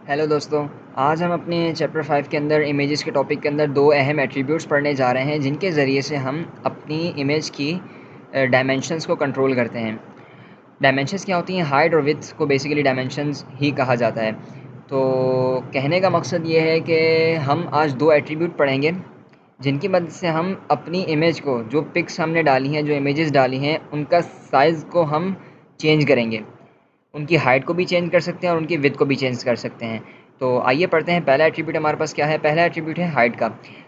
Hello दोस्तों। आज हम अपने चैप्टर 5 के अंदर इमेजेस के टॉपिक के अंदर दो अहम एट्रीब्यूट्स पढ़ने जा रहे हैं जिनके ज़रिए से हम अपनी इमेज की डायमेंशंस को कंट्रोल करते हैं। डायमेंशंस क्या होती हैं? हाइट और विड्थ को बेसिकली डायमेंशंस ही कहा जाता है। तो कहने का मकसद ये है कि हम आज दो एट्रीब्यूट पढ़ेंगे जिनकी मदद से हम अपनी इमेज को, जो पिक्स हमने डाली हैं, जो इमेजेस डाली हैं, उनका साइज़ को हम चेंज करेंगे। उनकी हाइट को भी चेंज कर सकते हैं और उनकी विड्थ को भी चेंज कर सकते हैं। तो आइए पढ़ते हैं। पहला एट्रीब्यूट हमारे पास क्या है? पहला एट्रीब्यूट है हाइट का।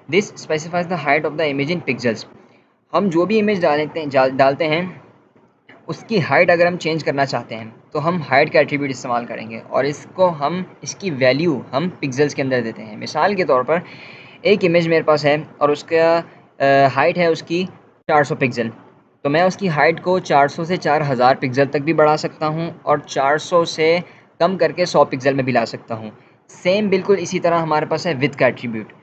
This specifies the height of the image in pixels. हम जो भी इमेज डालते हैं उसकी हाइट अगर हम चेंज करना चाहते हैं तो हम हाइट का एट्रीब्यूट इस्तेमाल करेंगे और इसकी वैल्यू हम पिक्सेल्स के अंदर देते हैं। मिसाल के तौर पर एक इमेज मेरे पास है और उसका हाइट है उसकी 400 पिक्सल। तो मैं उसकी हाइट को 400 से 4000 पिक्सल तक भी बढ़ा सकता हूँ और 400 से कम करके 100 पिक्सल में भी ला सकता हूँ। सेम बिल्कुल इसी तरह हमारे पास है विड्थ का एट्रीब्यूट।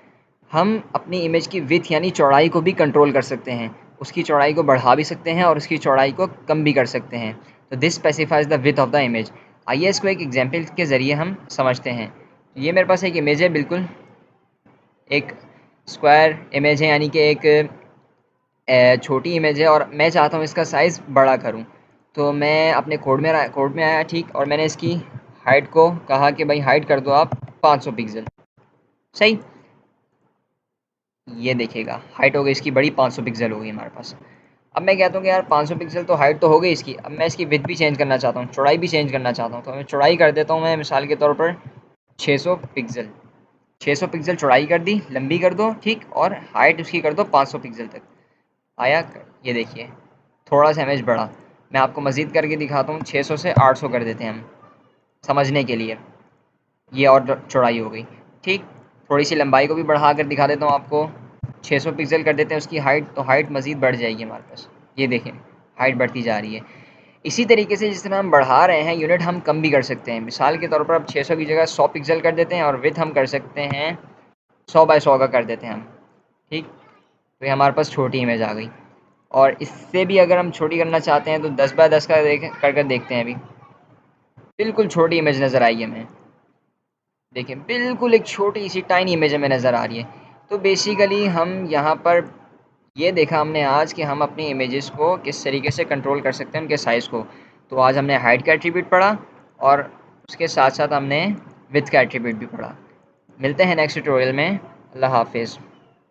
हम अपनी इमेज की विड्थ यानी चौड़ाई को भी कंट्रोल कर सकते हैं। उसकी चौड़ाई को बढ़ा भी सकते हैं और उसकी चौड़ाई को कम भी कर सकते हैं। तो this specifies the width of the image. आइए इसको एक एग्जांपल के ज़रिए हम समझते हैं। ये मेरे पास एक इमेज है, बिल्कुल एक स्क्वायर इमेज है, यानी कि एक छोटी इमेज है और मैं चाहता हूँ इसका साइज़ बड़ा करूँ। तो मैं अपने कोड में आया, ठीक, और मैंने इसकी हाइट को कहा कि भाई हाइट कर दो आप 500 पिक्सल। सही, ये देखिएगा हाइट हो गई इसकी बड़ी, 500 पिक्सल हो गई हमारे पास। अब मैं कहता हूँ कि यार 500 पिक्सल तो हाइट तो हो गई इसकी, अब मैं इसकी विड्थ भी चेंज करना चाहता हूँ, चौड़ाई भी चेंज करना चाहता हूँ। तो मैं चौड़ाई कर देता हूँ, मैं मिसाल के तौर पर 600 पिक्सल। 600 पिक्सल चौड़ाई कर दी, लंबी कर दो, ठीक, और हाइट उसकी कर दो 500 पिक्सल तक। आया? ये देखिए थोड़ा सा इमेज बढ़ा। मैं आपको मज़ीद करके दिखाता हूँ, 600 से 800 कर देते हैं हम समझने के लिए। ये और चौड़ाई हो गई, ठीक। थोड़ी सी लंबाई को भी बढ़ा कर दिखा देता हूँ आपको। 600 पिक्सल कर देते हैं उसकी हाइट, तो हाइट मज़ीद बढ़ जाएगी हमारे पास। ये देखें हाइट बढ़ती जा रही है। इसी तरीके से जिस तरह हम बढ़ा रहे हैं यूनिट, हम कम भी कर सकते हैं। मिसाल के तौर पर अब 600 की जगह 100 पिक्सल कर देते हैं और विड्थ हम कर सकते हैं 100 बाय 100 का कर देते हैं हम, ठीक। तो ये हमारे पास छोटी इमेज आ गई। और इससे भी अगर हम छोटी करना चाहते हैं तो 10 बाय 10 का कर देखते हैं। अभी बिल्कुल छोटी इमेज नज़र आई है हमें। देखिए बिल्कुल एक छोटी सी टाइनी इमेज हमें नज़र आ रही है। तो बेसिकली हम यहाँ पर ये देखा हमने आज कि हम अपनी इमेजेस को किस तरीके से कंट्रोल कर सकते हैं, उनके साइज़ को। तो आज हमने हाइट का एट्रीब्यूट पढ़ा और उसके साथ साथ हमने विड्थ का एट्रीब्यूट भी पढ़ा। मिलते हैं नेक्स्ट ट्यूटोरियल में। अल्लाह हाफिज़।